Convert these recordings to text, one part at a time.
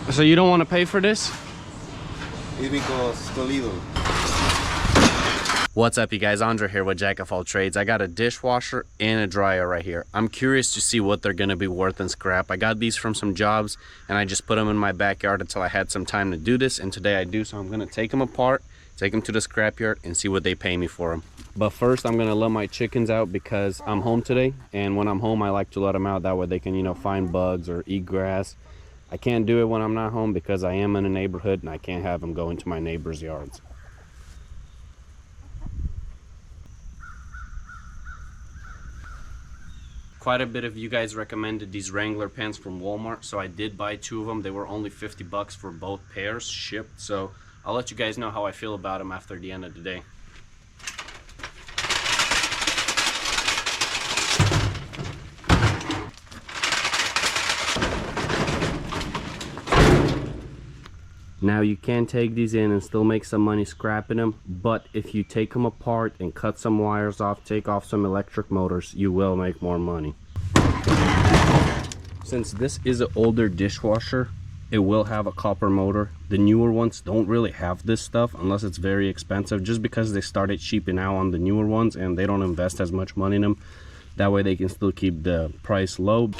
So you don't want to pay for this? It's because Toledo. What's up, you guys? Andre here with ZbWKwL Trades. I got a dishwasher and a dryer right here. I'm curious to see what they're going to be worth in scrap. I got these from some jobs and I just put them in my backyard until I had some time to do this, and today I do, so I'm going to take them apart, take them to the scrapyard and see what they pay me for them. But first I'm going to let my chickens out because I'm home today, and when I'm home I like to let them out. That way they can, you know, find bugs or eat grass. I can't do it when I'm not home because I am in a neighborhood and I can't have them go into my neighbors' yards. Quite a bit of you guys recommended these Wrangler pants from Walmart, so I did buy 2 of them. They were only 50 bucks for both pairs shipped, so I'll let you guys know how I feel about them after the end of the day. Now you can take these in and still make some money scrapping them, but if you take them apart and cut some wires off, take off some electric motors, you will make more money. Since this is an older dishwasher, it will have a copper motor. The newer ones don't really have this stuff unless it's very expensive, just because they started cheaping out on the newer ones and they don't invest as much money in them. That way they can still keep the price low.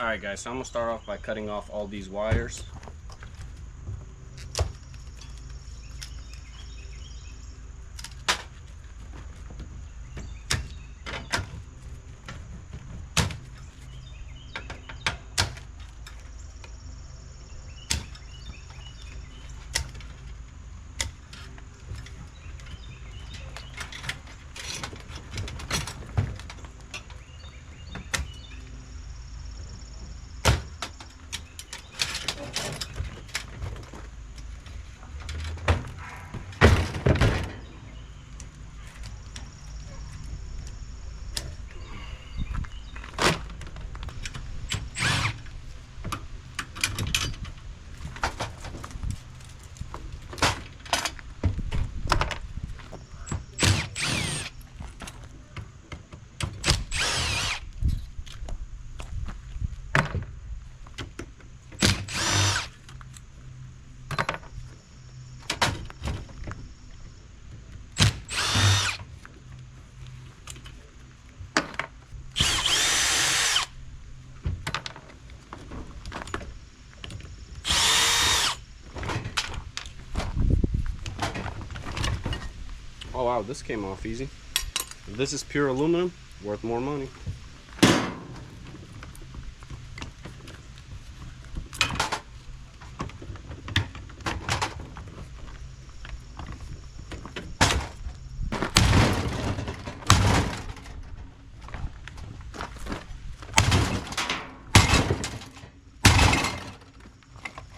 Alright guys, so I'm going to start off by cutting off all these wires. Oh wow, this came off easy. If this is pure aluminum, worth more money.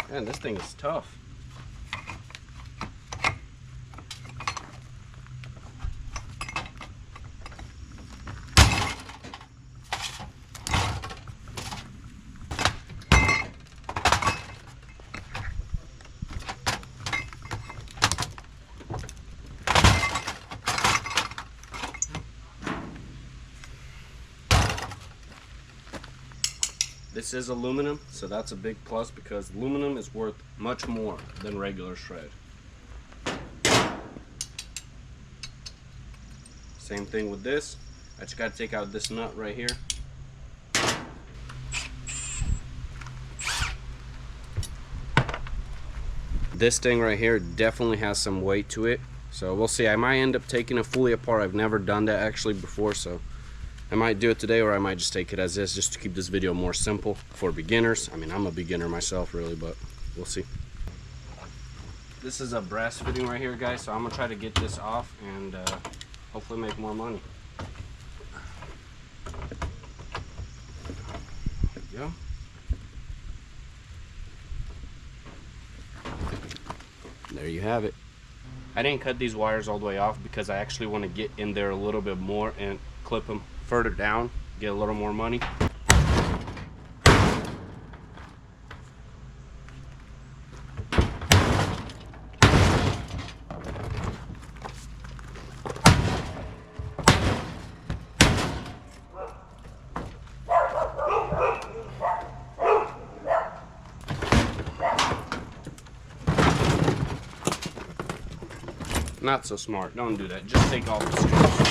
Man, this thing is tough. This is aluminum, so that's a big plus because aluminum is worth much more than regular shred. Same thing with this. I just got to take out this nut right here. This thing right here definitely has some weight to it, so we'll see. I might end up taking it fully apart. I've never done that actually before, so I might do it today, or I might just take it as is, just to keep this video more simple for beginners. I mean, I'm a beginner myself really, but we'll see. This is a brass fitting right here, guys, so I'm gonna try to get this off and hopefully make more money. There we go. There you have it. I didn't cut these wires all the way off because I actually want to get in there a little bit more and clip them further down, get a little more money. Not so smart. Don't do that. Just take off the screws.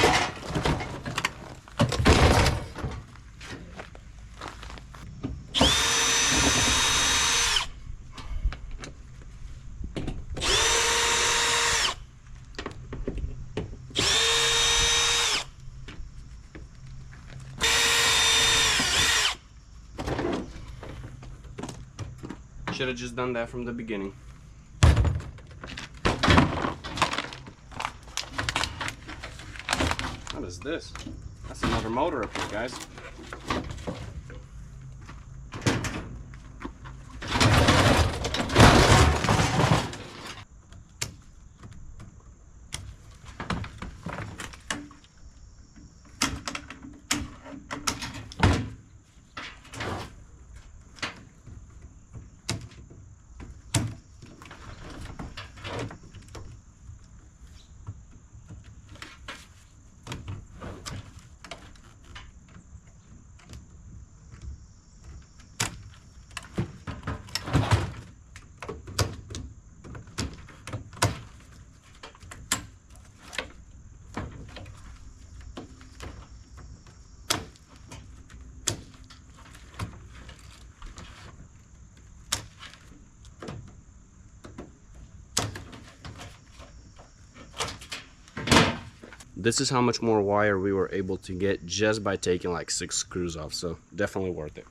Should have just done that from the beginning. What is this? That's another motor up here, guys. This is how much more wire we were able to get just by taking like 6 screws off, so definitely worth it.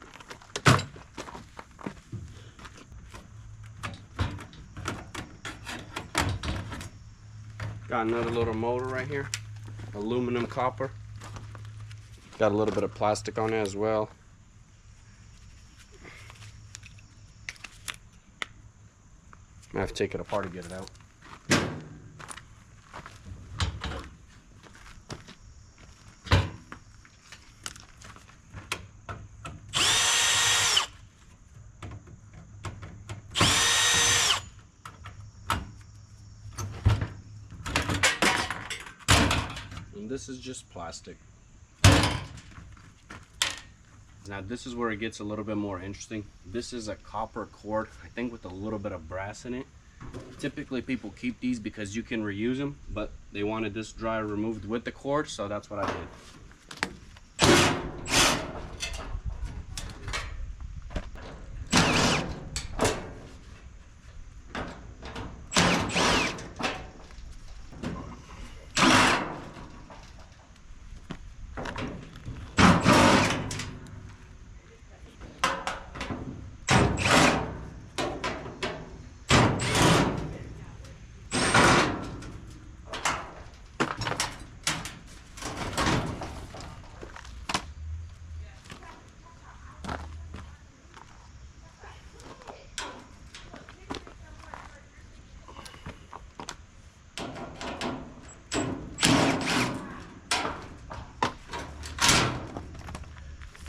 Got another little motor right here, aluminum copper. Got a little bit of plastic on it as well. I have to take it apart to get it out. And this is just plastic. Now this is where it gets a little bit more interesting. This is a copper cord, I think with a little bit of brass in it. Typically people keep these because you can reuse them, but they wanted this dryer removed with the cord, so that's what I did.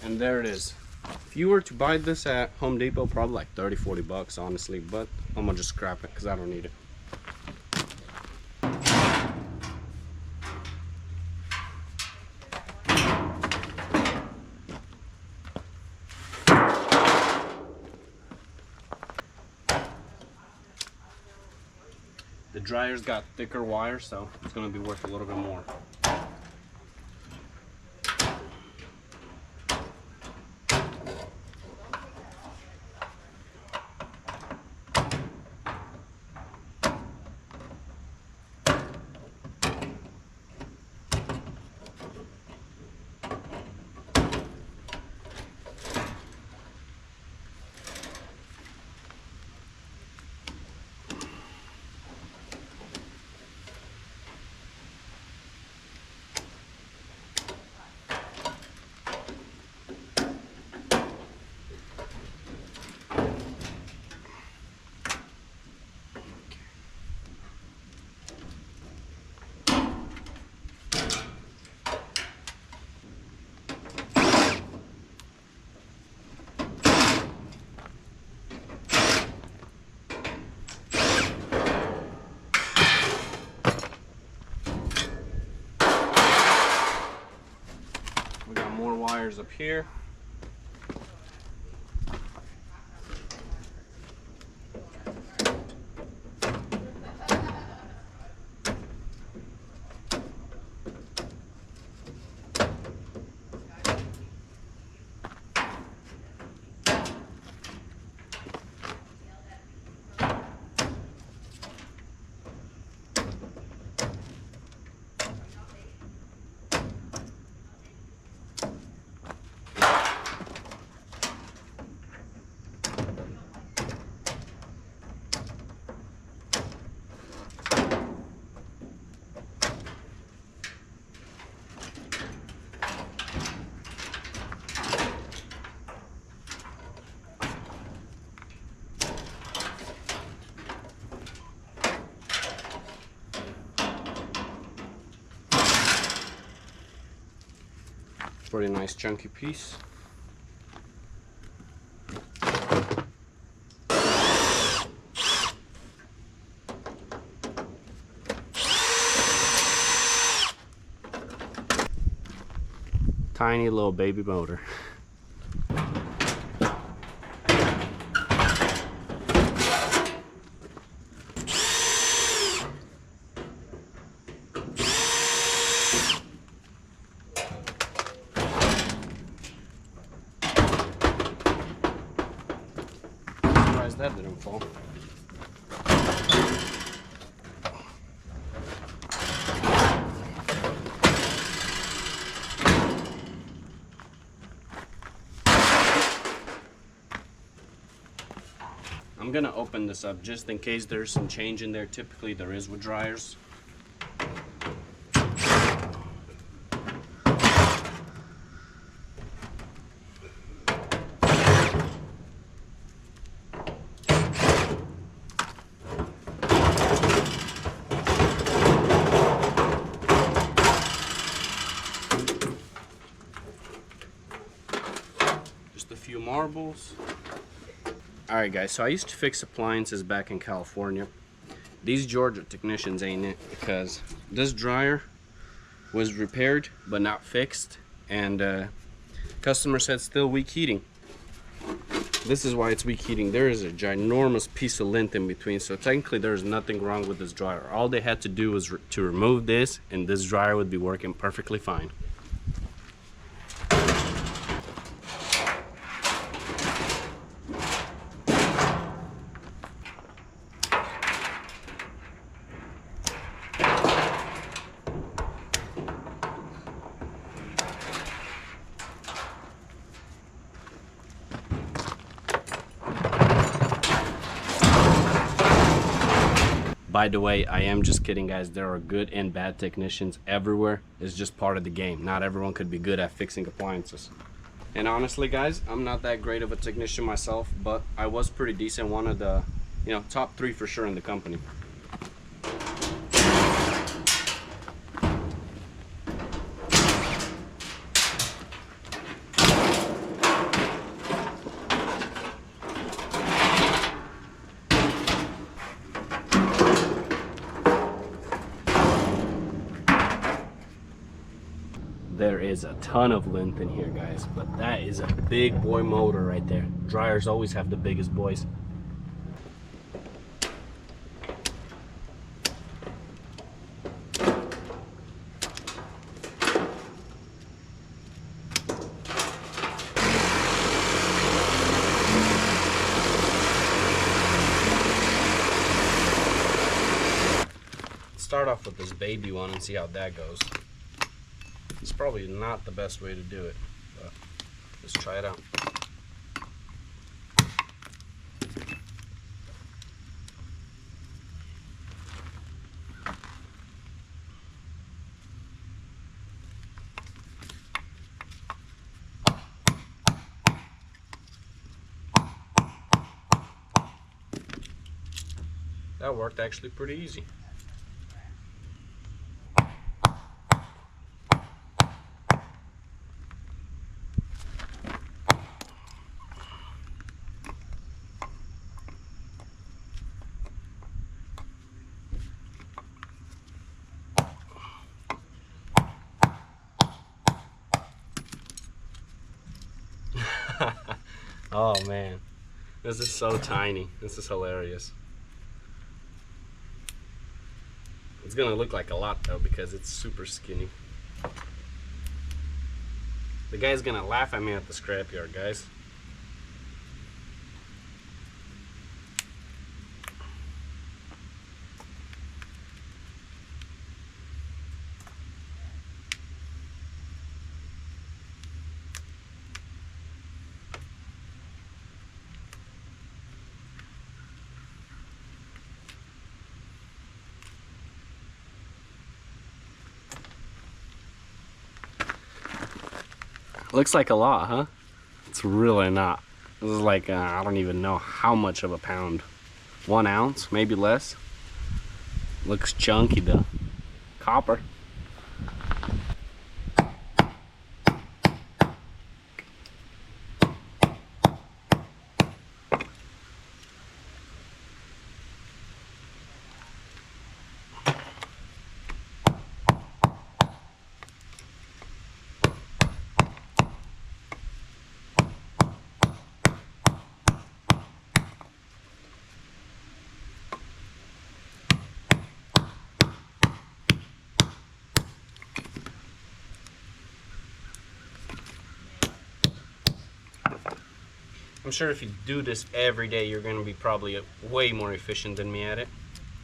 And there it is. If you were to buy this at Home Depot, probably like 30-40 bucks honestly, but I'm gonna just scrap it because I don't need it. The dryer's got thicker wire, so it's gonna be worth a little bit more. We got more wires up here. Pretty nice chunky piece. Tiny little baby motor. Surprised that didn't fall. I'm gonna open this up just in case there's some change in there. Typically there is with dryers. Just a few marbles. Alright guys, so I used to fix appliances back in California. These Georgia technicians ain't it, because this dryer was repaired but not fixed, and customer said still weak heating. This is why it's weak heating. There is a ginormous piece of lint in between, so technically there's nothing wrong with this dryer. All they had to do was to remove this, and this dryer would be working perfectly fine. By the way, I am just kidding guys, there are good and bad technicians everywhere. It's just part of the game. Not everyone could be good at fixing appliances. And honestly guys, I'm not that great of a technician myself, but I was pretty decent. One of the, top 3 for sure in the company. There is a ton of lint in here guys, but that is a big boy motor right there. Dryers always have the biggest boys. Let's start off with this baby one and see how that goes. It's probably not the best way to do it, but let's try it out. That worked actually pretty easy. Oh man, this is so tiny. This is hilarious. It's gonna look like a lot though because it's super skinny. The guy's gonna laugh at me at the scrapyard, guys. Looks like a lot, huh? It's really not. This is like, I don't even know how much of a pound. 1 ounce, maybe less. Looks chunky though. Copper. I'm sure if you do this every day, you're gonna be probably way more efficient than me at it.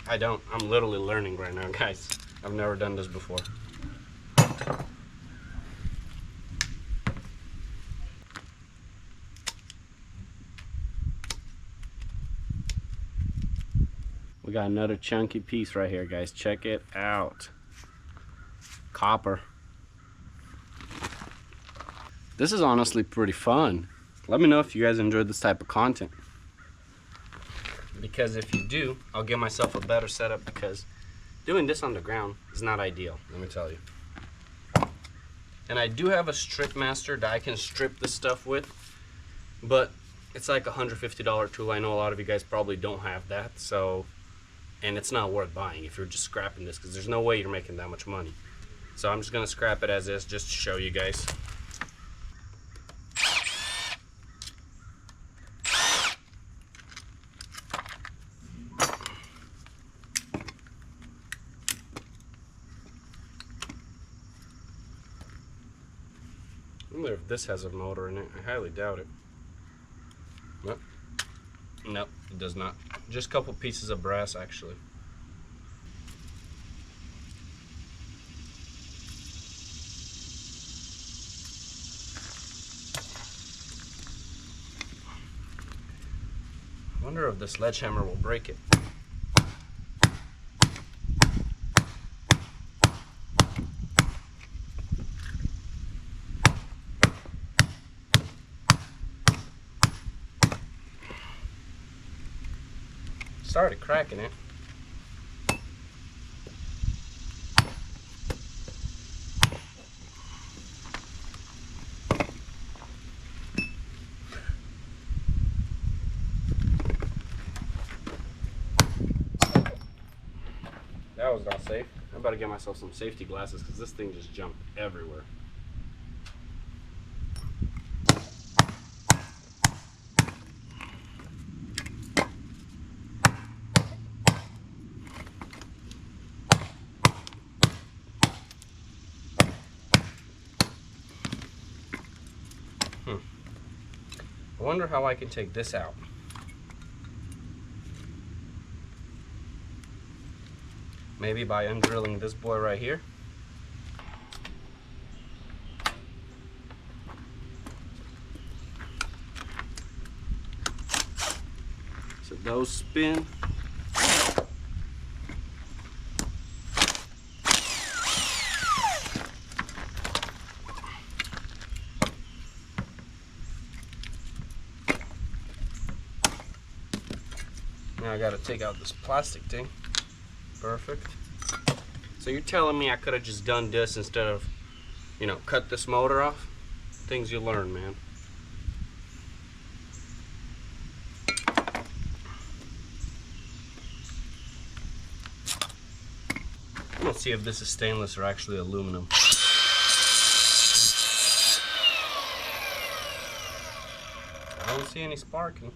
I don't. I'm literally learning right now, guys. I've never done this before. We got another chunky piece right here, guys. Check it out. Copper. This is honestly pretty fun. Let me know if you guys enjoyed this type of content. Because if you do, I'll give myself a better setup, because doing this on the ground is not ideal, let me tell you. And I do have a strip master that I can strip this stuff with, but it's like a $150 tool. I know a lot of you guys probably don't have that, so, and it's not worth buying if you're just scrapping this, because there's no way you're making that much money. So I'm just gonna scrap it as is just to show you guys. I wonder if this has a motor in it. I highly doubt it. Nope. Nope, it does not. Just a couple pieces of brass, actually. I wonder if the sledgehammer will break it. Started cracking it. That was not safe. I better get myself some safety glasses, because this thing just jumped everywhere. I wonder how I can take this out. Maybe by undrilling this boy right here. So those spin. Now I gotta take out this plastic thing. Perfect. So you're telling me I could have just done this instead of, you know, cut this motor off? Things you learn, man. I'm gonna see if this is stainless or actually aluminum. I don't see any sparking.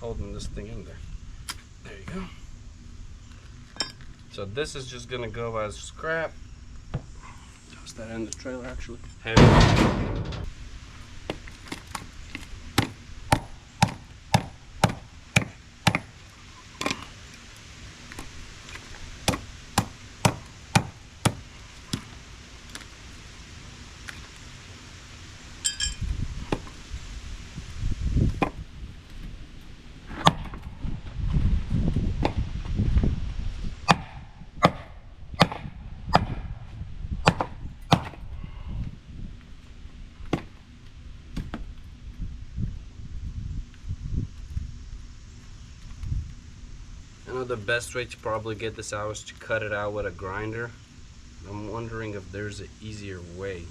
Holding this thing in there. There you go. So this is just gonna go as scrap. Toss that in the trailer, actually. Heavy. I know the best way to probably get this out is to cut it out with a grinder. I'm wondering if there's an easier way.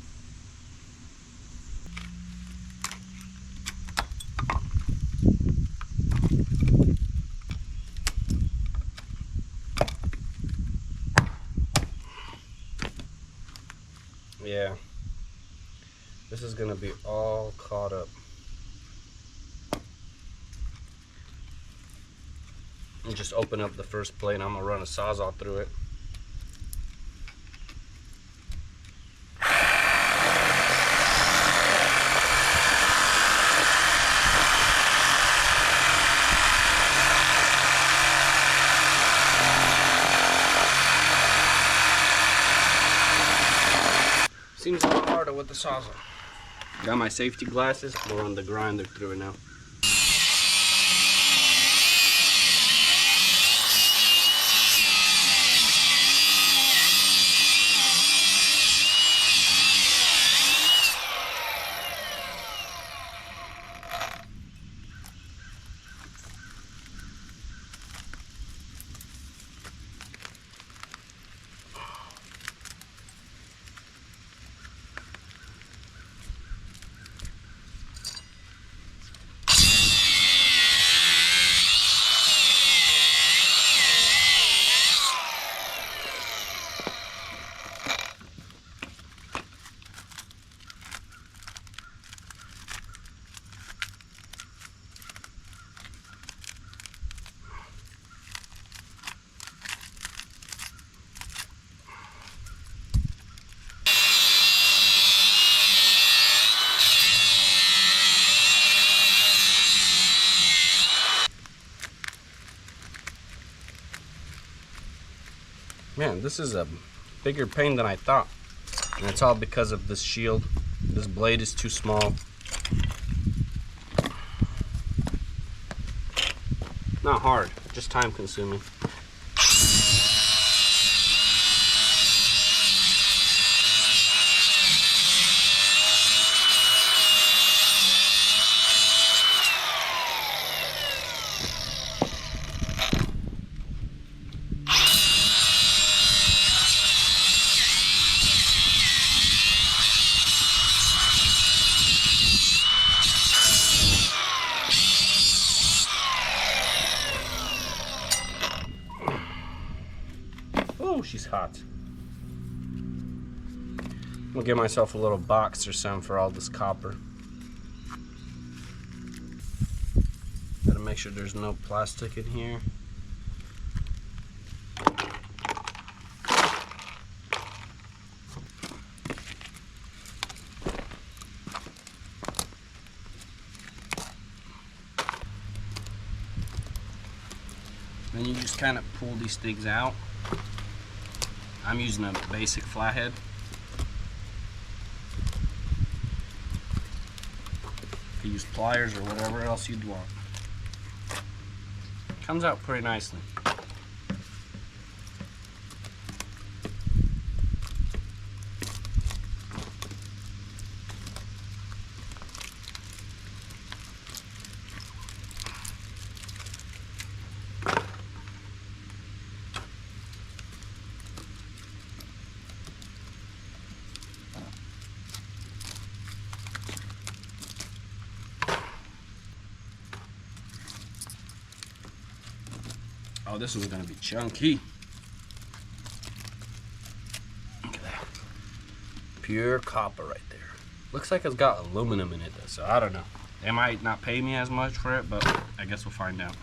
Yeah, this is gonna be all caught up. And just open up the first plate and I'm gonna run a sawzall through it. awesome. Got my safety glasses. We'll run the grinder through it now. Man, this is a bigger pain than I thought. And it's all because of this shield. This blade is too small. Not hard, just time consuming. Oh, she's hot. I'll get myself a little box or something for all this copper. Gotta make sure there's no plastic in here. Then you just kind of pull these things out. I'm using a basic flathead. You can use pliers or whatever else you'd want. Comes out pretty nicely. Oh, this is gonna be chunky. Look at that. Pure copper right there. Looks like it's got aluminum in it though, so I don't know. They might not pay me as much for it, but I guess we'll find out.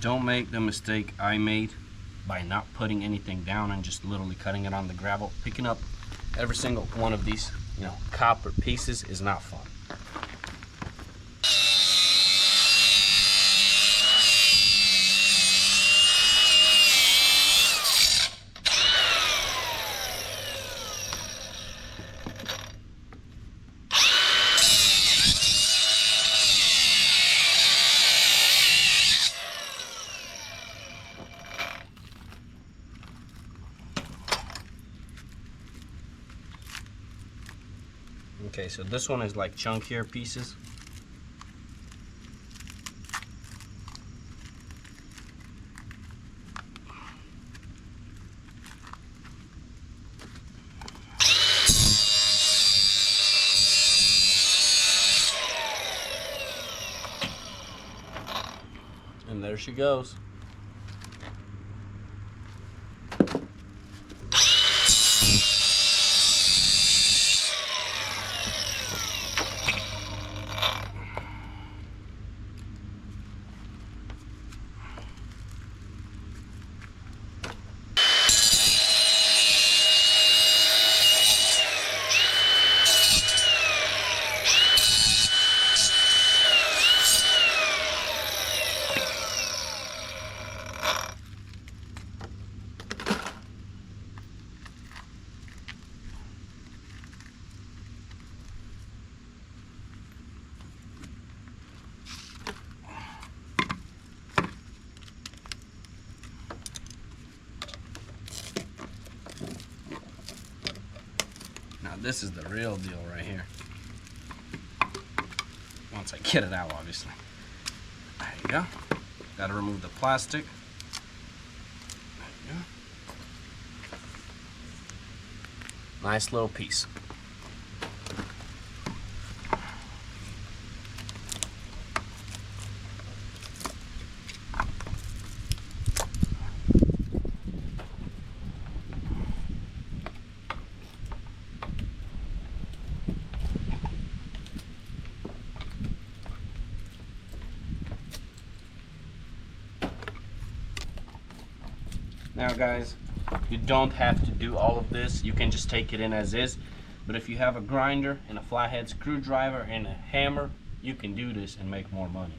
Don't make the mistake I made by not putting anything down and just literally cutting it on the gravel. Picking up every single one of these, copper pieces is not fun. Okay, so this one is like chunkier pieces. And there she goes. Now this is the real deal right here. Once I get it out, obviously. There you go. Gotta remove the plastic. There you go. Nice little piece. Now guys, you don't have to do all of this. You can just take it in as is. But if you have a grinder and a flathead screwdriver and a hammer, you can do this and make more money.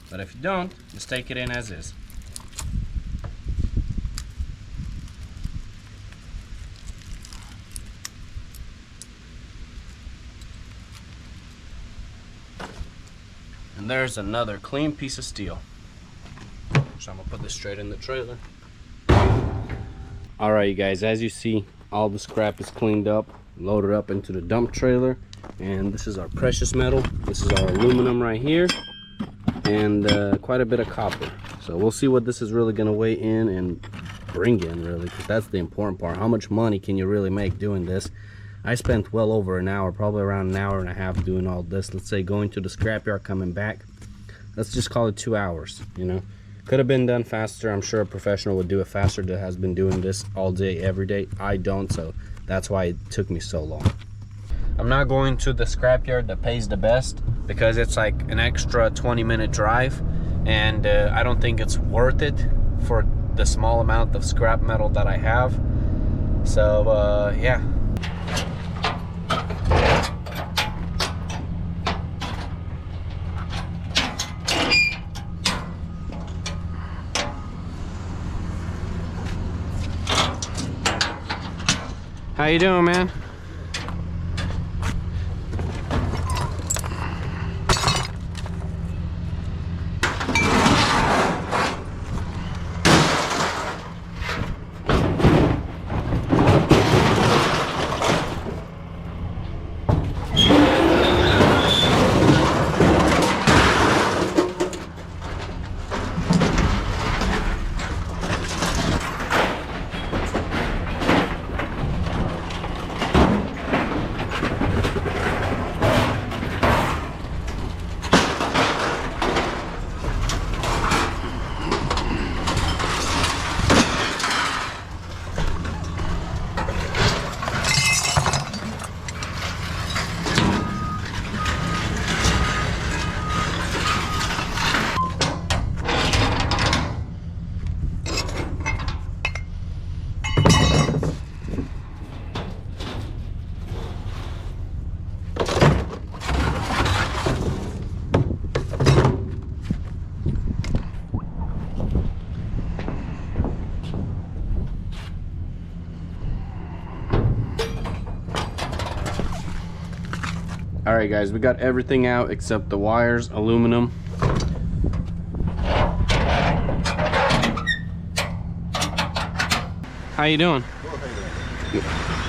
But if you don't, just take it in as is. And there's another clean piece of steel. So I'm gonna put this straight in the trailer. All right, you guys, as you see, all the scrap is cleaned up, loaded up into the dump trailer. And this is our precious metal. This is our aluminum right here, and quite a bit of copper. So we'll see what this is really gonna weigh in and bring in, really, because that's the important part. How much money can you really make doing this? I spent well over an hour, probably around an hour and a half doing all this. Let's say going to the scrapyard, coming back. Let's just call it 2 hours, you know. Could have been done faster. I'm sure a professional would do it faster that has been doing this all day, every day. I don't, so that's why it took me so long. I'm not going to the scrapyard that pays the best because it's like an extra 20-minute drive, and I don't think it's worth it for the small amount of scrap metal that I have. So yeah. How you doing, man? All right, guys, we got everything out except the wires, aluminum. How you doing?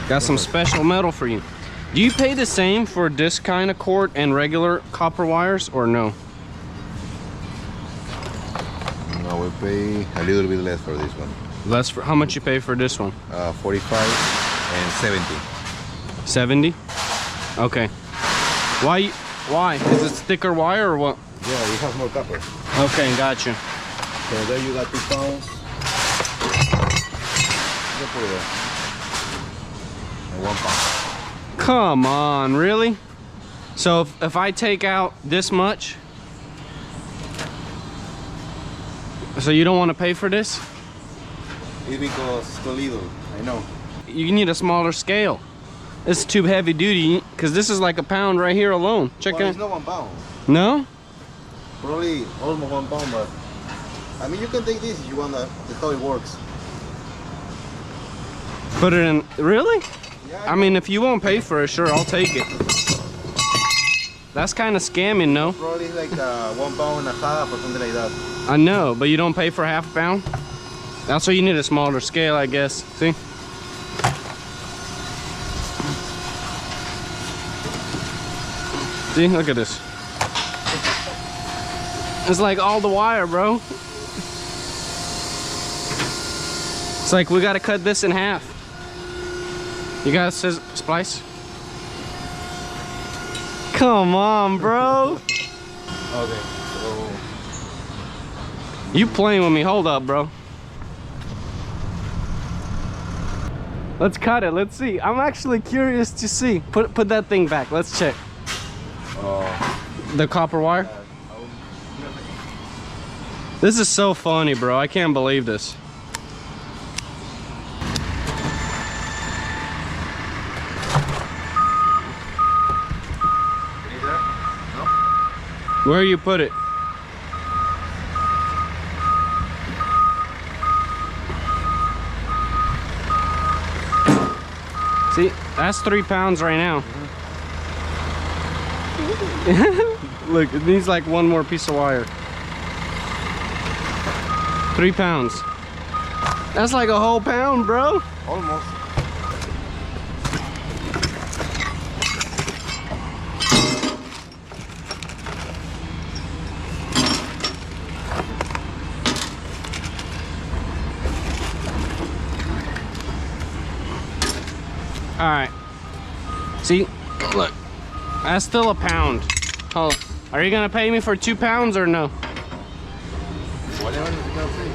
Got some special metal for you. Do you pay the same for this kind of cord and regular copper wires, or no? No, we pay a little bit less for this one. Less for how much you pay for this one? 45 and 70. 70? Okay. Why? Is it thicker wire or what? Yeah, it has more copper. Okay, gotcha. So there you got 2 pounds. Just put it there. And 1 pound. Come on, really? So if I take out this much, so you don't want to pay for this? It's because it's too little, I know. You need a smaller scale. It's too heavy duty, because this is like a pound right here alone. Check Well, it. it's not 1 pound. No? Probably almost 1 pound, but I mean you can take this if you want to. That's how it works. Put it in. Really? Yeah, I mean, if you won't pay for it, sure, I'll take it. That's kind of scamming, no? probably like 1 pound and a half or something like that. I know, but you don't pay for half a pound? That's why you need a smaller scale, I guess. See? See, look at this. It's like all the wire, bro. It's like we gotta cut this in half. You got a splice? Come on, bro. Okay, so You playing with me? Hold up, bro. Let's cut it. Let's see. I'm actually curious to see. Put that thing back. Let's check. The copper wire. This is so funny, bro. I can't believe this. Where you put it? See, that's 3 pounds right now. Look, it needs like one more piece of wire. 3 pounds. That's like a whole pound, bro. almost. All right. See, look, that's still a pound. Hold on. Are you gonna pay me for 2 pounds or no? Whatever you can say.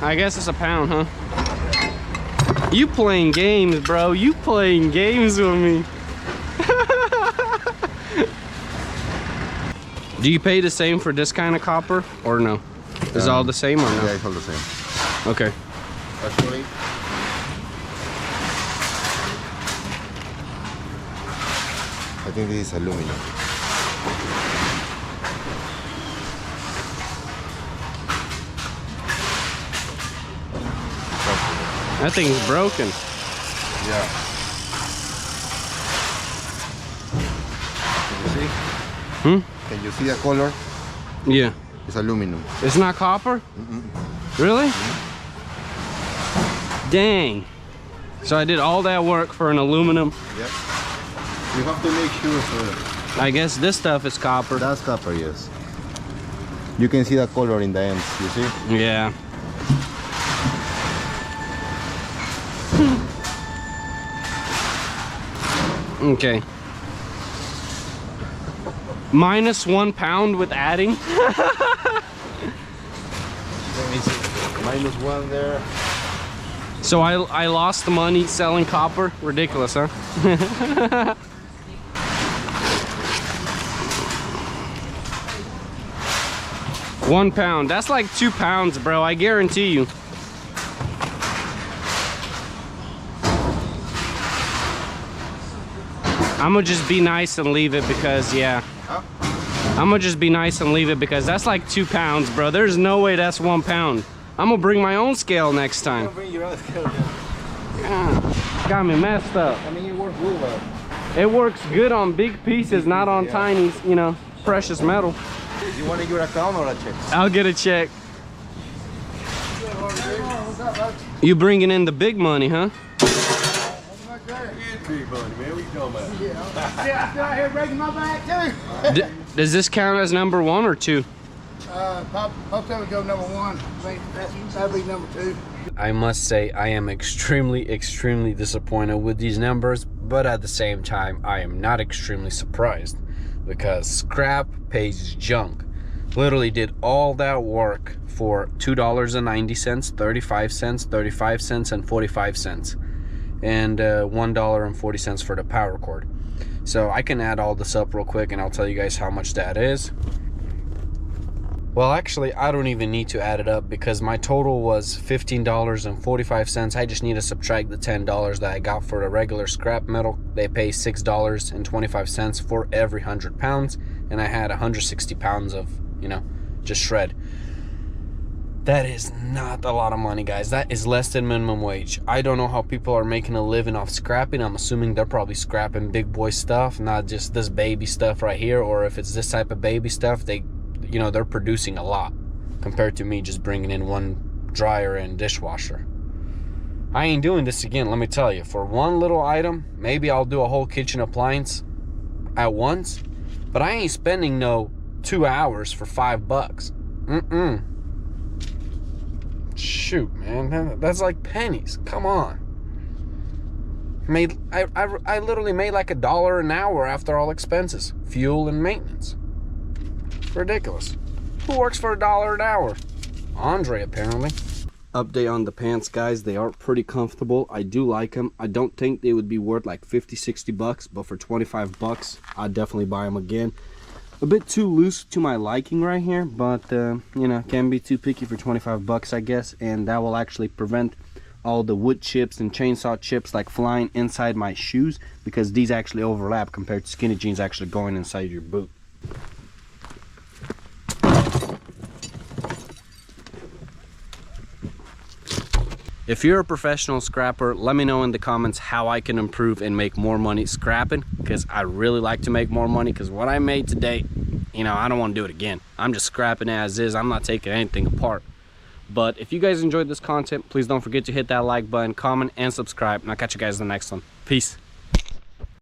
I guess it's a pound, huh? You playing games, bro. You playing games with me. Do you pay the same for this kind of copper or no? Is it all the same or no? Yeah, it's all the same. Okay. Actually, I think this is aluminum. That thing's broken. Yeah. Can you see? Hmm? Can you see the color? Yeah. It's aluminum. It's not copper? Really? Dang. So I did all that work for an aluminum. Yep. You have to make sure for I guess this stuff is copper. that's copper, yes. You can see the color in the ends, you see? Yeah. Okay. Minus 1 pound with adding. Let me see. -1 there. So I lost the money selling copper. Ridiculous, huh? 1 pound. That's like 2 pounds, bro. I guarantee you. I'm gonna just be nice and leave it because, yeah. Huh? I'm gonna just be nice and leave it because that's like 2 pounds, bro. There's no way that's 1 pound. I'm gonna bring my own scale next time. Bring your own scale. Got me messed up. I mean, it works really well. It works good on big pieces, not on tiny, you know, precious metal. You want your account or a check? I'll get a check. You bringing in the big money, huh? Big money, man. What you talking about? Yeah, I'm still out here breaking my back too. Does this count as number 1 or 2? Most of it go number one. I think that'd be number two. I must say I am extremely disappointed with these numbers, but at the same time I am not extremely surprised because scrap pays junk. Literally did all that work for $2.90, 35 cents, 35 cents, and 45 cents, and $1.40 for the power cord. So I can add all this up real quick and I'll tell you guys how much that is. Well, actually, I don't even need to add it up because my total was $15.45. I just need to subtract the $10 that I got for the regular scrap metal. They pay $6.25 for every 100 pounds, and I had 160 pounds of, you know, just shred. That is not a lot of money, guys. That is less than minimum wage. I don't know how people are making a living off scrapping. I'm assuming they're probably scrapping big boy stuff, not just this baby stuff right here, or if it's this type of baby stuff, you know, they're producing a lot compared to me just bringing in one dryer and dishwasher. I ain't doing this again, let me tell you. For one little item, maybe I'll do a whole kitchen appliance at once, but I ain't spending no 2 hours for $5. Shoot, man, that's like pennies. Come on. I literally made like $1 an hour after all expenses, fuel and maintenance. Ridiculous. Who works for $1 an hour? Andre, apparently. Update on the pants, guys. They are pretty comfortable. I do like them. I don't think they would be worth like 50-60 bucks, but for 25 bucks I'd definitely buy them again. A bit too loose to my liking right here, but you know, can't be too picky for 25 bucks, I guess. And that will actually prevent all the wood chips and chainsaw chips like flying inside my shoes, because these actually overlap compared to skinny jeans actually going inside your boot. If you're a professional scrapper, let me know in the comments how I can improve and make more money scrapping, because I really like to make more money, because what I made today, you know, I don't want to do it again. I'm just scrapping as is. I'm not taking anything apart. But if you guys enjoyed this content, please don't forget to hit that like button, comment, and subscribe, and I'll catch you guys in the next one. Peace.